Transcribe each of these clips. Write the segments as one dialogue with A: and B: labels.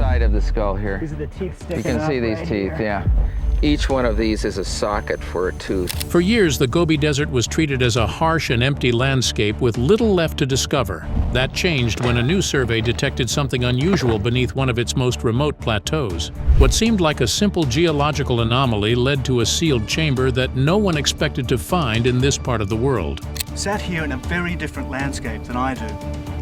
A: side of the skull here.
B: These are the teeth sticking
A: You can
B: up
A: see these
B: right
A: teeth,
B: here.
A: yeah. Each one of these is a socket for a tooth.
C: For years, the Gobi Desert was treated as a harsh and empty landscape with little left to discover. That changed when a new survey detected something unusual beneath one of its most remote plateaus. What seemed like a simple geological anomaly led to a sealed chamber that no one expected to find in this part of the world.
D: Sat here in a very different landscape than I do,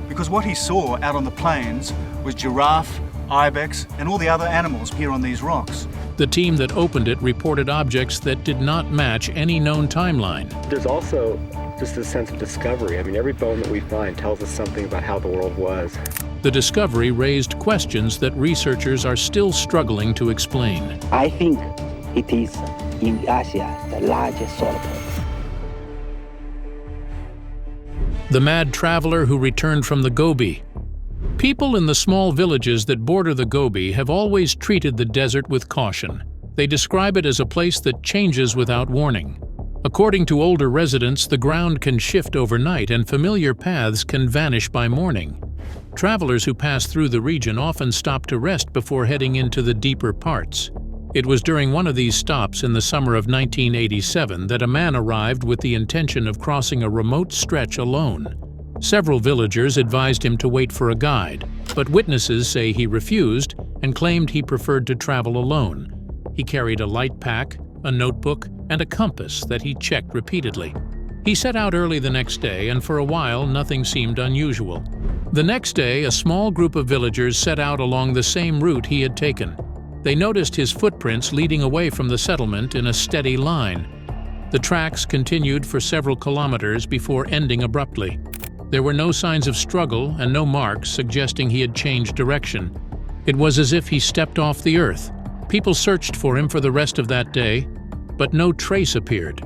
D: because what he saw out on the plains was giraffe, ibex, and all the other animals here on these rocks.
C: The team that opened it reported objects that did not match any known timeline.
E: There's also just a sense of discovery. I mean, every bone that we find tells us something about how the world was.
C: The discovery raised questions that researchers are still struggling to explain.
F: I think it is, in Asia, the largest sauropod.
C: The mad traveler who returned from the Gobi. People in the small villages that border the Gobi have always treated the desert with caution. They describe it as a place that changes without warning. According to older residents, the ground can shift overnight and familiar paths can vanish by morning. Travelers who pass through the region often stop to rest before heading into the deeper parts. It was during one of these stops in the summer of 1987 that a man arrived with the intention of crossing a remote stretch alone. Several villagers advised him to wait for a guide, but witnesses say he refused and claimed he preferred to travel alone. He carried a light pack, a notebook, and a compass that he checked repeatedly. He set out early the next day, and for a while nothing seemed unusual. The next day, a small group of villagers set out along the same route he had taken. They noticed his footprints leading away from the settlement in a steady line. The tracks continued for several kilometers before ending abruptly. There were no signs of struggle and no marks suggesting he had changed direction. It was as if he stepped off the earth. People searched for him for the rest of that day, but no trace appeared.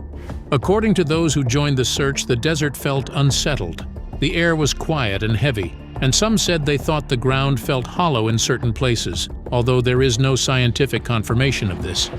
C: According to those who joined the search, the desert felt unsettled. The air was quiet and heavy, and some said they thought the ground felt hollow in certain places, although there is no scientific confirmation of this.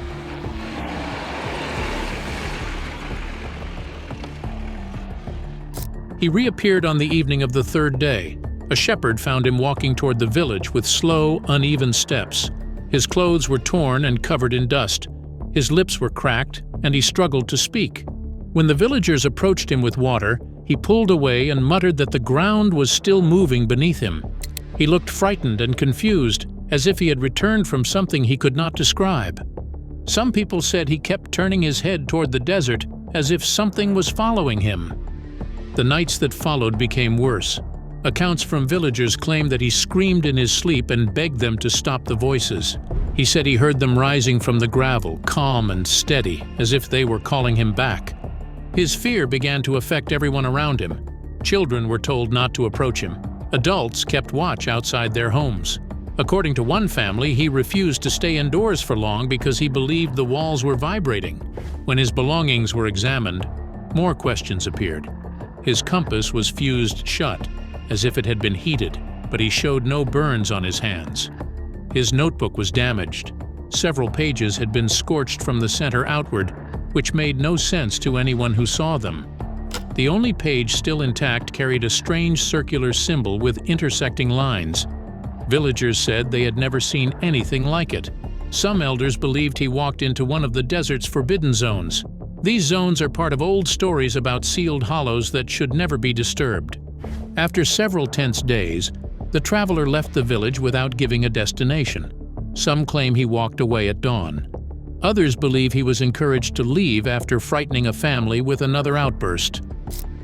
C: He reappeared on the evening of the third day. A shepherd found him walking toward the village with slow, uneven steps. His clothes were torn and covered in dust. His lips were cracked, and he struggled to speak. When the villagers approached him with water, he pulled away and muttered that the ground was still moving beneath him. He looked frightened and confused, as if he had returned from something he could not describe. Some people said he kept turning his head toward the desert, as if something was following him. The nights that followed became worse. Accounts from villagers claimed that he screamed in his sleep and begged them to stop the voices. He said he heard them rising from the gravel, calm and steady, as if they were calling him back. His fear began to affect everyone around him. Children were told not to approach him. Adults kept watch outside their homes. According to one family, he refused to stay indoors for long because he believed the walls were vibrating. When his belongings were examined, more questions appeared. His compass was fused shut, as if it had been heated, but he showed no burns on his hands. His notebook was damaged. Several pages had been scorched from the center outward, which made no sense to anyone who saw them. The only page still intact carried a strange circular symbol with intersecting lines. Villagers said they had never seen anything like it. Some elders believed he walked into one of the desert's forbidden zones. These zones are part of old stories about sealed hollows that should never be disturbed. After several tense days, the traveler left the village without giving a destination. Some claim he walked away at dawn. Others believe he was encouraged to leave after frightening a family with another outburst.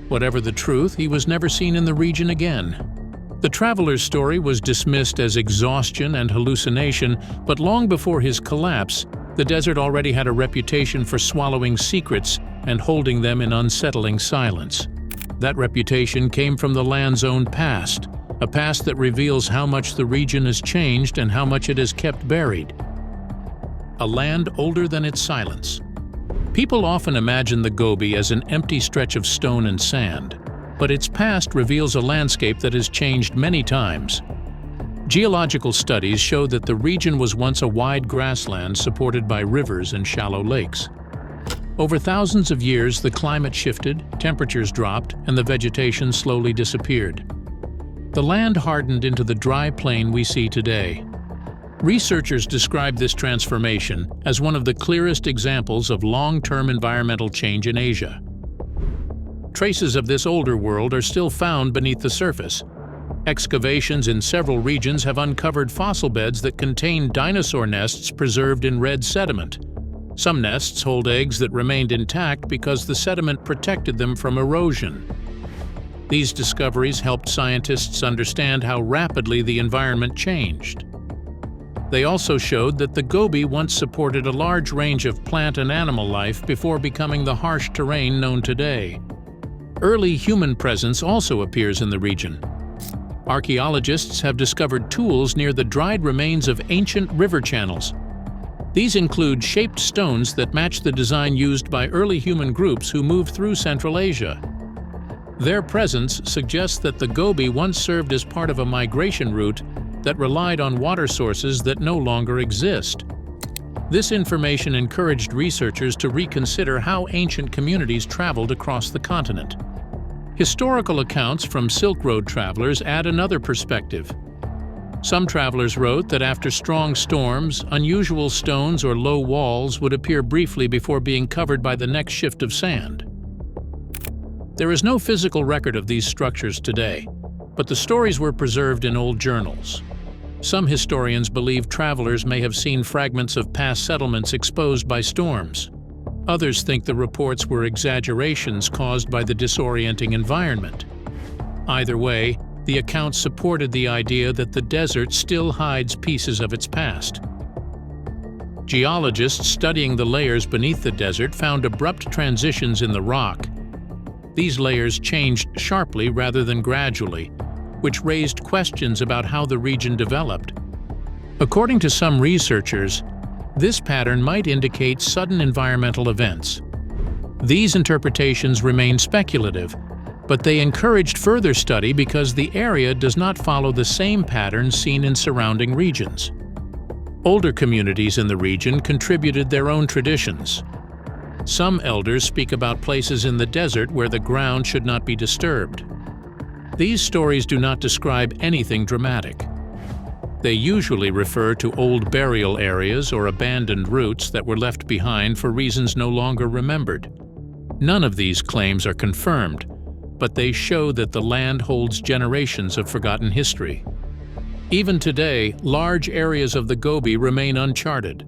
C: Whatever the truth, he was never seen in the region again. The traveler's story was dismissed as exhaustion and hallucination, but long before his collapse, the desert already had a reputation for swallowing secrets and holding them in unsettling silence. That reputation came from the land's own past, a past that reveals how much the region has changed and how much it has kept buried. A land older than its silence. People often imagine the Gobi as an empty stretch of stone and sand, but its past reveals a landscape that has changed many times. Geological studies show that the region was once a wide grassland supported by rivers and shallow lakes. Over thousands of years, the climate shifted, temperatures dropped, and the vegetation slowly disappeared. The land hardened into the dry plain we see today. Researchers describe this transformation as one of the clearest examples of long-term environmental change in Asia. Traces of this older world are still found beneath the surface. Excavations in several regions have uncovered fossil beds that contain dinosaur nests preserved in red sediment. Some nests hold eggs that remained intact because the sediment protected them from erosion. These discoveries helped scientists understand how rapidly the environment changed. They also showed that the Gobi once supported a large range of plant and animal life before becoming the harsh terrain known today. Early human presence also appears in the region. Archaeologists have discovered tools near the dried remains of ancient river channels. These include shaped stones that match the design used by early human groups who moved through Central Asia. Their presence suggests that the Gobi once served as part of a migration route that relied on water sources that no longer exist. This information encouraged researchers to reconsider how ancient communities traveled across the continent. Historical accounts from Silk Road travelers add another perspective. Some travelers wrote that after strong storms, unusual stones or low walls would appear briefly before being covered by the next shift of sand. There is no physical record of these structures today, but the stories were preserved in old journals. Some historians believe travelers may have seen fragments of past settlements exposed by storms. Others think the reports were exaggerations caused by the disorienting environment. Either way, the accounts supported the idea that the desert still hides pieces of its past. Geologists studying the layers beneath the desert found abrupt transitions in the rock. These layers changed sharply rather than gradually, which raised questions about how the region developed. According to some researchers, this pattern might indicate sudden environmental events. These interpretations remain speculative, but they encouraged further study because the area does not follow the same patterns seen in surrounding regions. Older communities in the region contributed their own traditions. Some elders speak about places in the desert where the ground should not be disturbed. These stories do not describe anything dramatic. They usually refer to old burial areas or abandoned routes that were left behind for reasons no longer remembered. None of these claims are confirmed, but they show that the land holds generations of forgotten history. Even today, large areas of the Gobi remain uncharted.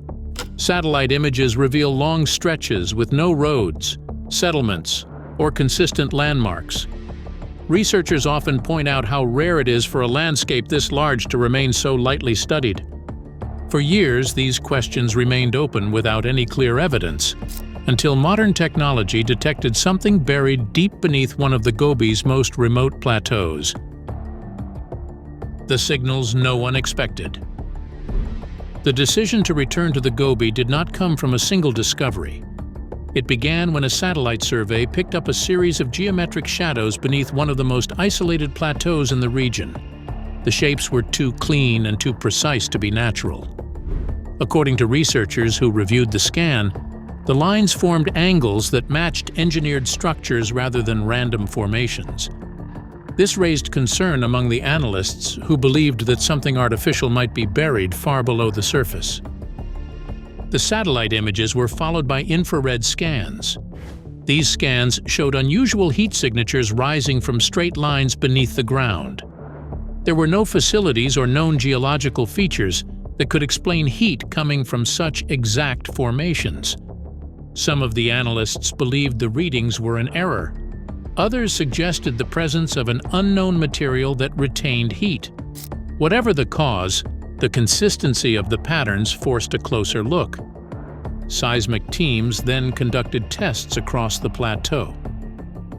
C: Satellite images reveal long stretches with no roads, settlements, or consistent landmarks. Researchers often point out how rare it is for a landscape this large to remain so lightly studied. For years, these questions remained open without any clear evidence, until modern technology detected something buried deep beneath one of the Gobi's most remote plateaus. The signals no one expected. The decision to return to the Gobi did not come from a single discovery. It began when a satellite survey picked up a series of geometric shadows beneath one of the most isolated plateaus in the region. The shapes were too clean and too precise to be natural. According to researchers who reviewed the scan, the lines formed angles that matched engineered structures rather than random formations. This raised concern among the analysts who believed that something artificial might be buried far below the surface. The satellite images were followed by infrared scans. These scans showed unusual heat signatures rising from straight lines beneath the ground. There were no facilities or known geological features that could explain heat coming from such exact formations. Some of the analysts believed the readings were an error. Others suggested the presence of an unknown material that retained heat. Whatever the cause, the consistency of the patterns forced a closer look. Seismic teams then conducted tests across the plateau.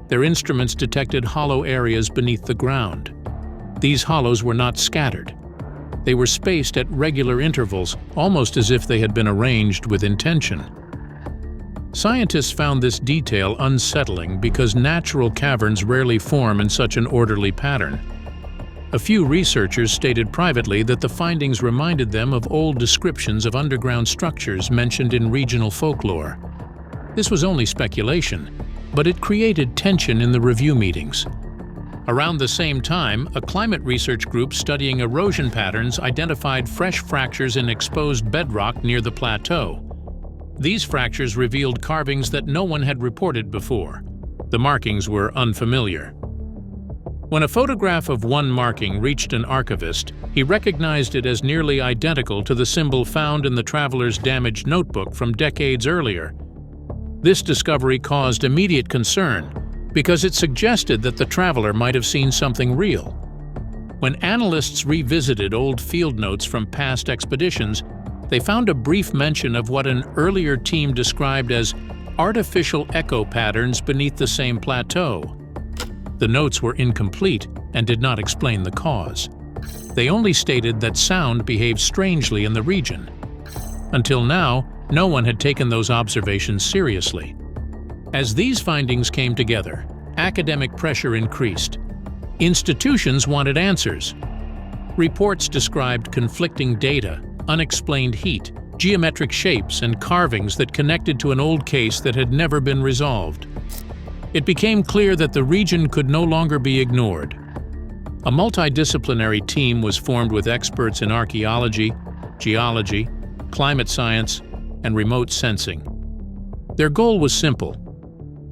C: Their instruments detected hollow areas beneath the ground. These hollows were not scattered. They were spaced at regular intervals, almost as if they had been arranged with intention. Scientists found this detail unsettling because natural caverns rarely form in such an orderly pattern. A few researchers stated privately that the findings reminded them of old descriptions of underground structures mentioned in regional folklore. This was only speculation, but it created tension in the review meetings. Around the same time, a climate research group studying erosion patterns identified fresh fractures in exposed bedrock near the plateau. These fractures revealed carvings that no one had reported before. The markings were unfamiliar. When a photograph of one marking reached an archivist, he recognized it as nearly identical to the symbol found in the traveler's damaged notebook from decades earlier. This discovery caused immediate concern because it suggested that the traveler might have seen something real. When analysts revisited old field notes from past expeditions, they found a brief mention of what an earlier team described as artificial echo patterns beneath the same plateau. The notes were incomplete and did not explain the cause. They only stated that sound behaved strangely in the region. Until now, no one had taken those observations seriously. As these findings came together, academic pressure increased. Institutions wanted answers. Reports described conflicting data, unexplained heat, geometric shapes, and carvings that connected to an old case that had never been resolved. It became clear that the region could no longer be ignored. A multidisciplinary team was formed with experts in archaeology, geology, climate science, and remote sensing. Their goal was simple.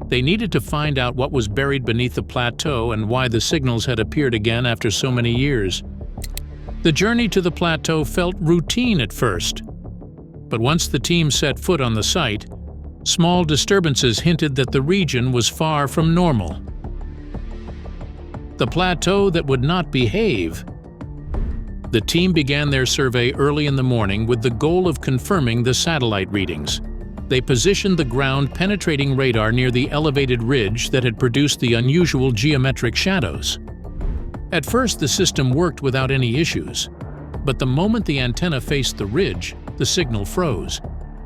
C: They needed to find out what was buried beneath the plateau and why the signals had appeared again after so many years. The journey to the plateau felt routine at first, but once the team set foot on the site, small disturbances hinted that the region was far from normal. The plateau that would not behave. The team began their survey early in the morning with the goal of confirming the satellite readings. They positioned the ground-penetrating radar near the elevated ridge that had produced the unusual geometric shadows. At first, the system worked without any issues, but the moment the antenna faced the ridge, the signal froze.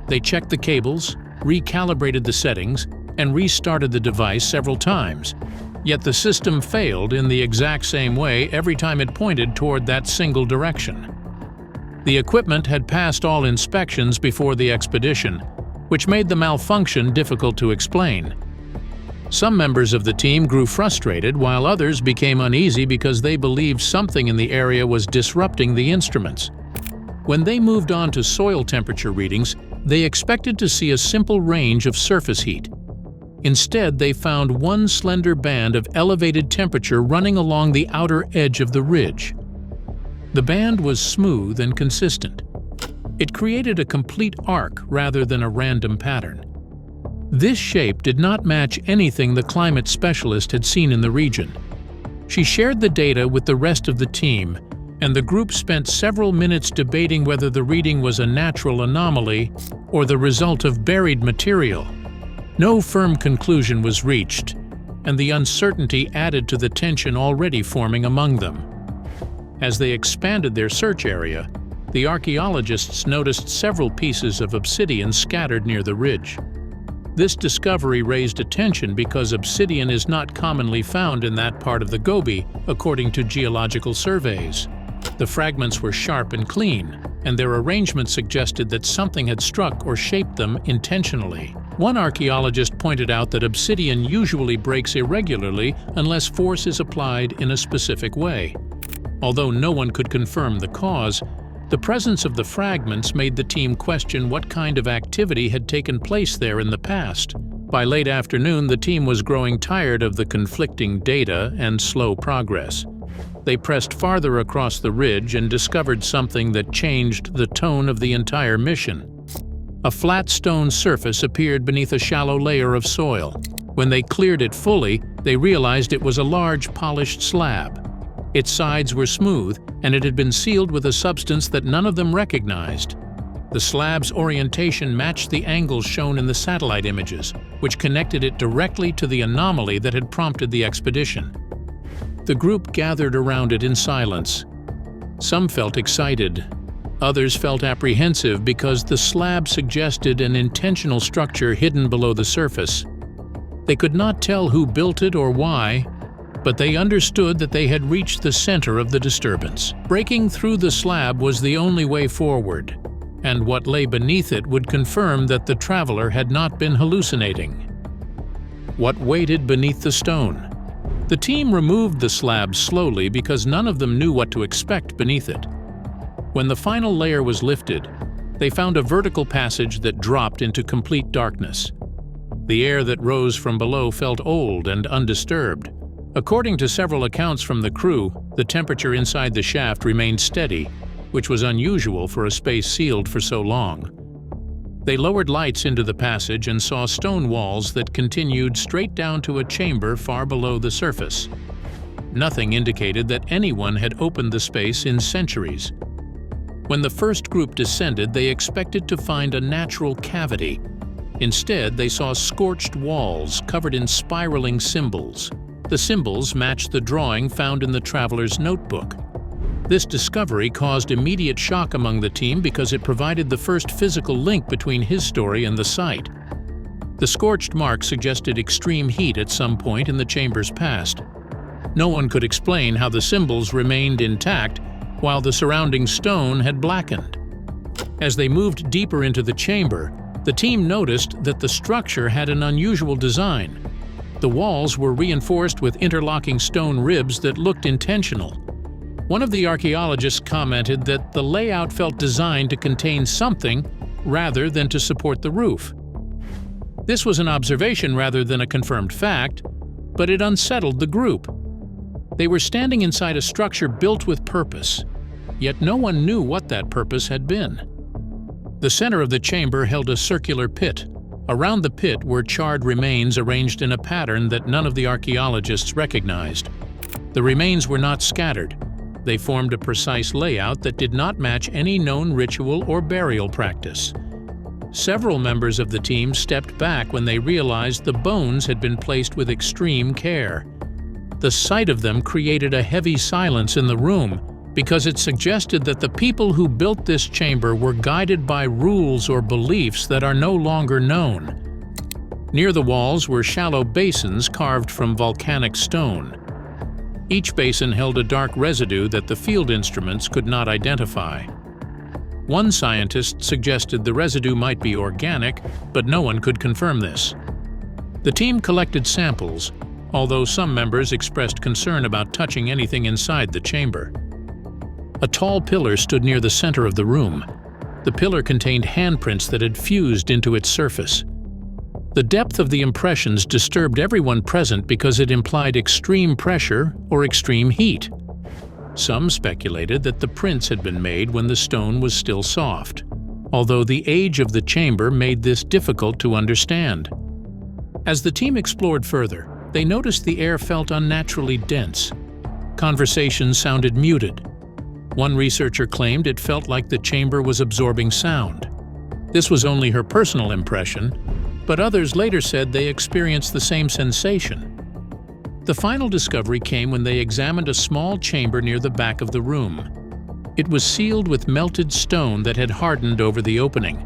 C: They checked the cables, recalibrated the settings, and restarted the device several times. Yet the system failed in the exact same way every time it pointed toward that single direction. The equipment had passed all inspections before the expedition, which made the malfunction difficult to explain. Some members of the team grew frustrated, while others became uneasy because they believed something in the area was disrupting the instruments. When they moved on to soil temperature readings, they expected to see a simple range of surface heat. Instead, they found one slender band of elevated temperature running along the outer edge of the ridge. The band was smooth and consistent. It created a complete arc rather than a random pattern. This shape did not match anything the climate specialist had seen in the region. She shared the data with the rest of the team, and the group spent several minutes debating whether the reading was a natural anomaly or the result of buried material. No firm conclusion was reached, and the uncertainty added to the tension already forming among them. As they expanded their search area, the archaeologists noticed several pieces of obsidian scattered near the ridge. This discovery raised attention because obsidian is not commonly found in that part of the Gobi, according to geological surveys. The fragments were sharp and clean, and their arrangement suggested that something had struck or shaped them intentionally. One archaeologist pointed out that obsidian usually breaks irregularly unless force is applied in a specific way. Although no one could confirm the cause, the presence of the fragments made the team question what kind of activity had taken place there in the past. By late afternoon, the team was growing tired of the conflicting data and slow progress. They pressed farther across the ridge and discovered something that changed the tone of the entire mission. A flat stone surface appeared beneath a shallow layer of soil. When they cleared it fully, they realized it was a large polished slab. Its sides were smooth, and it had been sealed with a substance that none of them recognized. The slab's orientation matched the angles shown in the satellite images, which connected it directly to the anomaly that had prompted the expedition. The group gathered around it in silence. Some felt excited. Others felt apprehensive because the slab suggested an intentional structure hidden below the surface. They could not tell who built it or why, but they understood that they had reached the center of the disturbance. Breaking through the slab was the only way forward, and what lay beneath it would confirm that the traveler had not been hallucinating. What waited beneath the stone? The team removed the slab slowly because none of them knew what to expect beneath it. When the final layer was lifted, they found a vertical passage that dropped into complete darkness. The air that rose from below felt old and undisturbed. According to several accounts from the crew, the temperature inside the shaft remained steady, which was unusual for a space sealed for so long. They lowered lights into the passage and saw stone walls that continued straight down to a chamber far below the surface. Nothing indicated that anyone had opened the space in centuries. When the first group descended, they expected to find a natural cavity. Instead, they saw scorched walls covered in spiraling symbols. The symbols matched the drawing found in the traveler's notebook. This discovery caused immediate shock among the team because it provided the first physical link between his story and the site. The scorched mark suggested extreme heat at some point in the chamber's past. No one could explain how the symbols remained intact while the surrounding stone had blackened. As they moved deeper into the chamber, the team noticed that the structure had an unusual design. The walls were reinforced with interlocking stone ribs that looked intentional. One of the archaeologists commented that the layout felt designed to contain something rather than to support the roof. This was an observation rather than a confirmed fact, but it unsettled the group. They were standing inside a structure built with purpose, yet no one knew what that purpose had been. The center of the chamber held a circular pit. Around the pit were charred remains arranged in a pattern that none of the archaeologists recognized. The remains were not scattered. They formed a precise layout that did not match any known ritual or burial practice. Several members of the team stepped back when they realized the bones had been placed with extreme care. The sight of them created a heavy silence in the room because it suggested that the people who built this chamber were guided by rules or beliefs that are no longer known. Near the walls were shallow basins carved from volcanic stone. Each basin held a dark residue that the field instruments could not identify. One scientist suggested the residue might be organic, but no one could confirm this. The team collected samples, although some members expressed concern about touching anything inside the chamber. A tall pillar stood near the center of the room. The pillar contained handprints that had fused into its surface. The depth of the impressions disturbed everyone present because it implied extreme pressure or extreme heat. Some speculated that the prints had been made when the stone was still soft, although the age of the chamber made this difficult to understand. As the team explored further, they noticed the air felt unnaturally dense. Conversations sounded muted. One researcher claimed it felt like the chamber was absorbing sound. This was only her personal impression, but others later said they experienced the same sensation. The final discovery came when they examined a small chamber near the back of the room. It was sealed with melted stone that had hardened over the opening.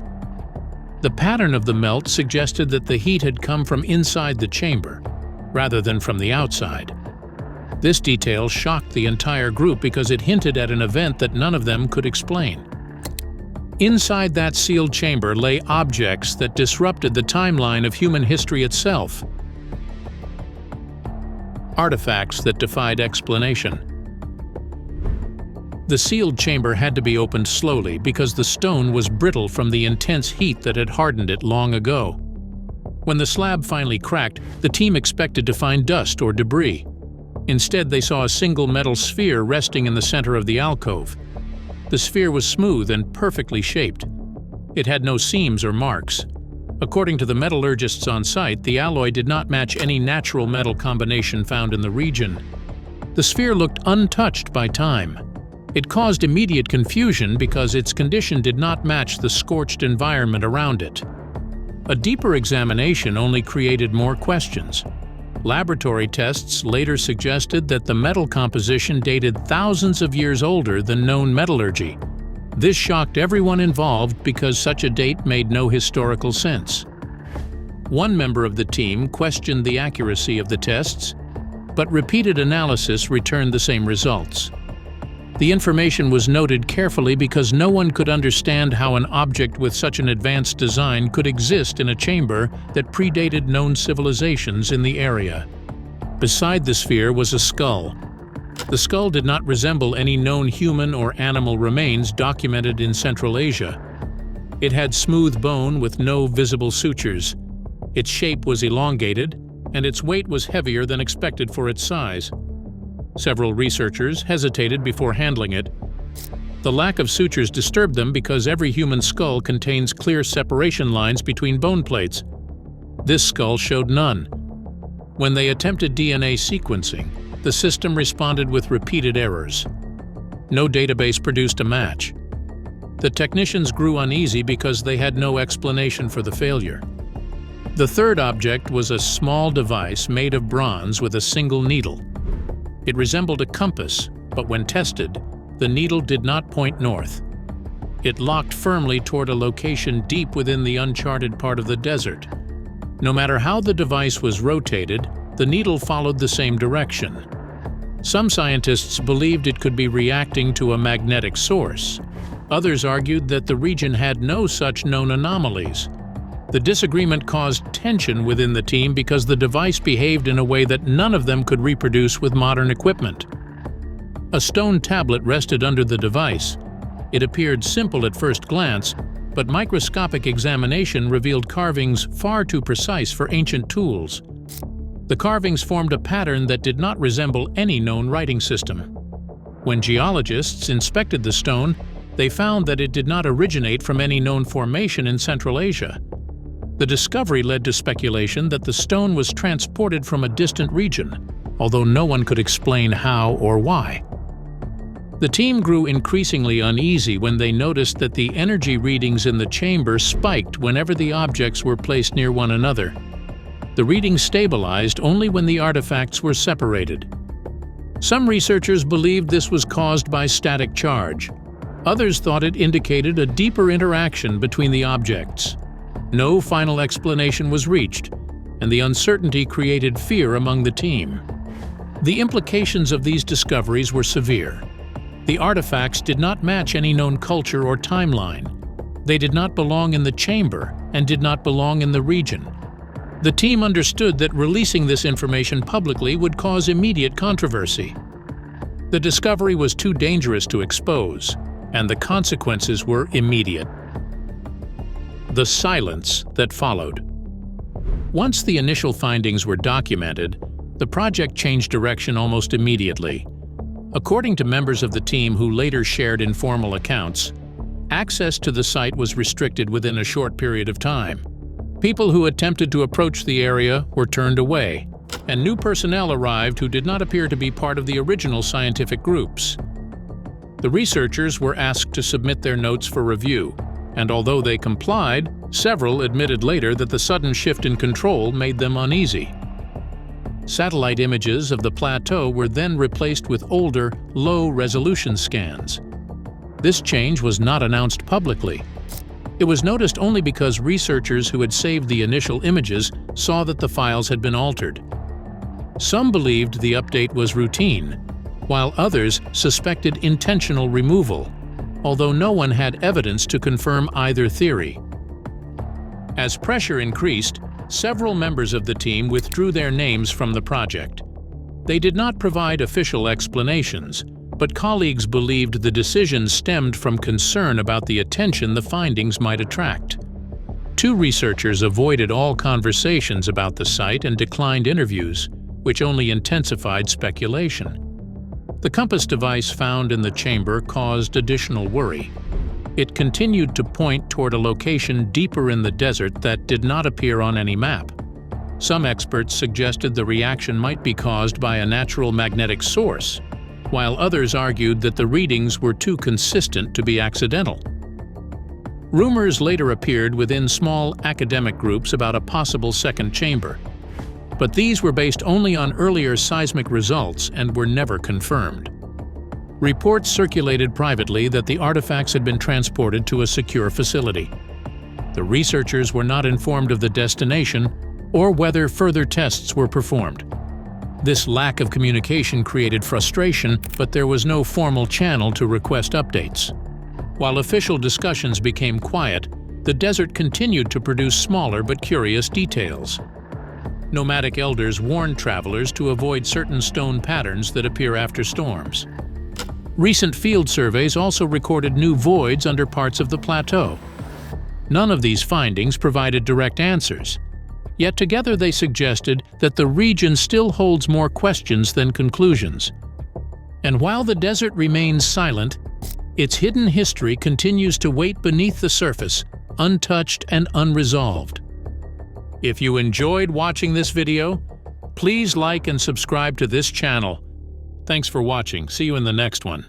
C: The pattern of the melt suggested that the heat had come from inside the chamber, rather than from the outside. This detail shocked the entire group because it hinted at an event that none of them could explain. Inside that sealed chamber lay objects that disrupted the timeline of human history itself. Artifacts that defied explanation. The sealed chamber had to be opened slowly because the stone was brittle from the intense heat that had hardened it long ago. When the slab finally cracked, the team expected to find dust or debris. Instead, they saw a single metal sphere resting in the center of the alcove. The sphere was smooth and perfectly shaped. It had no seams or marks. According to the metallurgists on site, the alloy did not match any natural metal combination found in the region. The sphere looked untouched by time. It caused immediate confusion because its condition did not match the scorched environment around it. A deeper examination only created more questions. Laboratory tests later suggested that the metal composition dated thousands of years older than known metallurgy. This shocked everyone involved because such a date made no historical sense. One member of the team questioned the accuracy of the tests, but repeated analysis returned the same results. The information was noted carefully because no one could understand how an object with such an advanced design could exist in a chamber that predated known civilizations in the area. Beside the sphere was a skull. The skull did not resemble any known human or animal remains documented in Central Asia. It had smooth bone with no visible sutures. Its shape was elongated, and its weight was heavier than expected for its size. Several researchers hesitated before handling it. The lack of sutures disturbed them because every human skull contains clear separation lines between bone plates. This skull showed none. When they attempted DNA sequencing, the system responded with repeated errors. No database produced a match. The technicians grew uneasy because they had no explanation for the failure. The third object was a small device made of bronze with a single needle. It resembled a compass, but when tested, the needle did not point north. It locked firmly toward a location deep within the uncharted part of the desert. No matter how the device was rotated, the needle followed the same direction. Some scientists believed it could be reacting to a magnetic source. Others argued that the region had no such known anomalies. The disagreement caused tension within the team because the device behaved in a way that none of them could reproduce with modern equipment. A stone tablet rested under the device. It appeared simple at first glance, but microscopic examination revealed carvings far too precise for ancient tools. The carvings formed a pattern that did not resemble any known writing system. When geologists inspected the stone, they found that it did not originate from any known formation in Central Asia. The discovery led to speculation that the stone was transported from a distant region, although no one could explain how or why. The team grew increasingly uneasy when they noticed that the energy readings in the chamber spiked whenever the objects were placed near one another. The readings stabilized only when the artifacts were separated. Some researchers believed this was caused by static charge. Others thought it indicated a deeper interaction between the objects. No final explanation was reached, and the uncertainty created fear among the team. The implications of these discoveries were severe. The artifacts did not match any known culture or timeline. They did not belong in the chamber and did not belong in the region. The team understood that releasing this information publicly would cause immediate controversy. The discovery was too dangerous to expose, and the consequences were immediate. The silence that followed. Once the initial findings were documented, the project changed direction almost immediately. According to members of the team who later shared informal accounts, access to the site was restricted within a short period of time. People who attempted to approach the area were turned away, and new personnel arrived who did not appear to be part of the original scientific groups. The researchers were asked to submit their notes for review, and although they complied, several admitted later that the sudden shift in control made them uneasy. Satellite images of the plateau were then replaced with older, low-resolution scans. This change was not announced publicly. It was noticed only because researchers who had saved the initial images saw that the files had been altered. Some believed the update was routine, while others suspected intentional removal, although no one had evidence to confirm either theory. As pressure increased, several members of the team withdrew their names from the project. They did not provide official explanations, but colleagues believed the decision stemmed from concern about the attention the findings might attract. Two researchers avoided all conversations about the site and declined interviews, which only intensified speculation. The compass device found in the chamber caused additional worry. It continued to point toward a location deeper in the desert that did not appear on any map. Some experts suggested the reaction might be caused by a natural magnetic source, while others argued that the readings were too consistent to be accidental. Rumors later appeared within small academic groups about a possible second chamber, but these were based only on earlier seismic results and were never confirmed. Reports circulated privately that the artifacts had been transported to a secure facility. The researchers were not informed of the destination or whether further tests were performed. This lack of communication created frustration, but there was no formal channel to request updates. While official discussions became quiet, the desert continued to produce smaller but curious details. Nomadic elders warn travelers to avoid certain stone patterns that appear after storms. Recent field surveys also recorded new voids under parts of the plateau. None of these findings provided direct answers, yet together they suggested that the region still holds more questions than conclusions. And while the desert remains silent, its hidden history continues to wait beneath the surface, untouched and unresolved. If you enjoyed watching this video, please like and subscribe to this channel. Thanks for watching. See you in the next one.